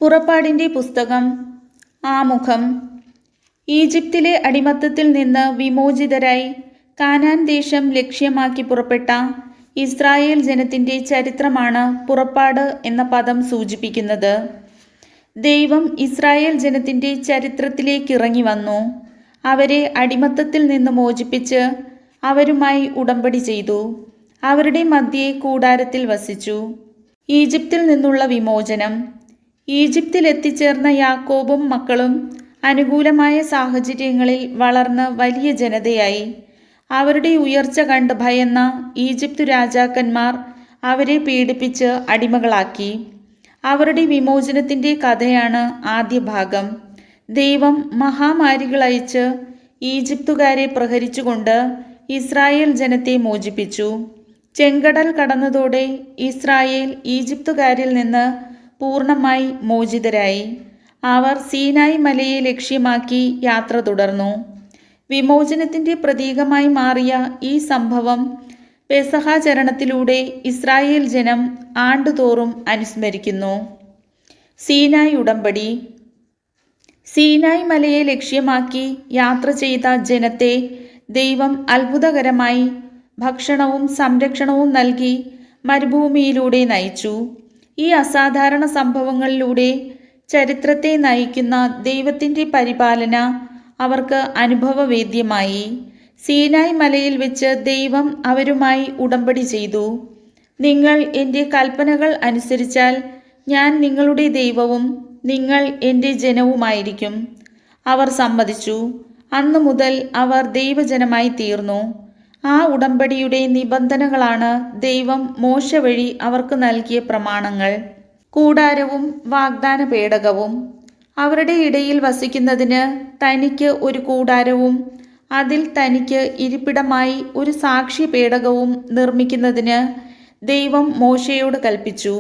പുറപ്പാടിൻ്റെ പുസ്തകം ആമുഖം. ഈജിപ്തിലെ അടിമത്തത്തിൽ നിന്ന് വിമോചിതരായി കാനാൻ ദേശം ലക്ഷ്യമാക്കി പുറപ്പെട്ട ഇസ്രായേൽ ജനത്തിൻ്റെ ചരിത്രമാണ് പുറപ്പാട് എന്ന പദം സൂചിപ്പിക്കുന്നത്. ദൈവം ഇസ്രായേൽ ജനത്തിൻ്റെ ചരിത്രത്തിലേക്കിറങ്ങി വന്നു. അവരെ അടിമത്തത്തിൽ നിന്ന് മോചിപ്പിച്ച് അവരുമായി ഉടമ്പടി ചെയ്തു. അവരുടെ മധ്യേ കൂടാരത്തിൽ വസിച്ചു. ഈജിപ്തിൽ നിന്നുള്ള വിമോചനം. ഈജിപ്തിൽ എത്തിച്ചേർന്ന യാക്കോബും മക്കളും അനുകൂലമായ സാഹചര്യങ്ങളിൽ വളർന്ന് വലിയ ജനതയായി. അവരുടെ ഉയർച്ച കണ്ട് ഭയന്ന ഈജിപ്തു രാജാക്കന്മാർ അവരെ പീഡിപ്പിച്ച് അടിമകളാക്കി. അവരുടെ വിമോചനത്തിൻ്റെ കഥയാണ് ആദ്യ ഭാഗം. ദൈവം മഹാമാരികളയച്ച് ഈജിപ്തുകാരെ പ്രഹരിച്ചുകൊണ്ട് ഇസ്രായേൽ ജനത്തെ മോചിപ്പിച്ചു. ചെങ്കടൽ കടന്നതോടെ ഇസ്രായേൽ ഈജിപ്തുകാരിൽ നിന്ന് പൂർണ്ണമായി മോചിതരായി. അവർ സീനായി മലയെ ലക്ഷ്യമാക്കി യാത്ര തുടർന്നു. വിമോചനത്തിൻ്റെ പ്രതീകമായി മാറിയ ഈ സംഭവം പെസഹാചരണത്തിലൂടെ ഇസ്രായേൽ ജനം ആണ്ടുതോറും അനുസ്മരിക്കുന്നു. സീനായി ഉടമ്പടി. സീനായി മലയെ ലക്ഷ്യമാക്കി യാത്ര ചെയ്ത ജനത്തെ ദൈവം അത്ഭുതകരമായി ഭക്ഷണവും സംരക്ഷണവും നൽകി മരുഭൂമിയിലൂടെ നയിച്ചു. ഈ അസാധാരണ സംഭവങ്ങളിലൂടെ ചരിത്രത്തെ നയിക്കുന്ന ദൈവത്തിൻ്റെ പരിപാലന അവർക്ക് അനുഭവവേദ്യമായി. സീനായി മലയിൽ വെച്ച് ദൈവം അവരുമായി ഉടമ്പടി ചെയ്തു. നിങ്ങൾ എൻ്റെ കൽപ്പനകൾ അനുസരിച്ചാൽ ഞാൻ നിങ്ങളുടെ ദൈവവും നിങ്ങൾ എൻ്റെ ജനവുമായിരിക്കും. അവർ സമ്മതിച്ചു. അന്നു മുതൽ അവർ ദൈവജനമായി തീർന്നു. ആ ഉടമ്പടിയുടെ നിബന്ധനകളാണ് ദൈവം മോശ വഴി അവർക്ക് നൽകിയ പ്രമാണങ്ങൾ. കൂടാരവും വാഗ്ദാന പേടകവും. അവരുടെ ഇടയിൽ വസിക്കുന്നതിന് തനിക്ക് ഒരു കൂടാരവും അതിൽ തനിക്ക് ഇരിപ്പിടമായി ഒരു സാക്ഷി പേടകവും നിർമ്മിക്കുന്നതിന് ദൈവം മോശയോട് കൽപ്പിച്ചു.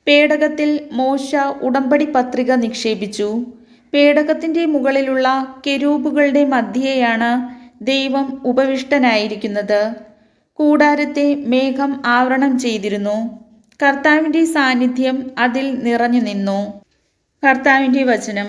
പേടകത്തിൽ മോശ ഉടമ്പടി പത്രിക നിക്ഷേപിച്ചു. പേടകത്തിൻ്റെ മുകളിലുള്ള കെരൂബുകളുടെ മധ്യേയാണ് ദൈവം ഉപവിഷ്ടനായിരിക്കുന്നത്. കൂടാരത്തെ മേഘം ആവരണം ചെയ്തിരുന്നു. കർത്താവിൻ്റെ സാന്നിധ്യം അതിൽ നിറഞ്ഞു നിന്നു. കർത്താവിൻ്റെ വചനം.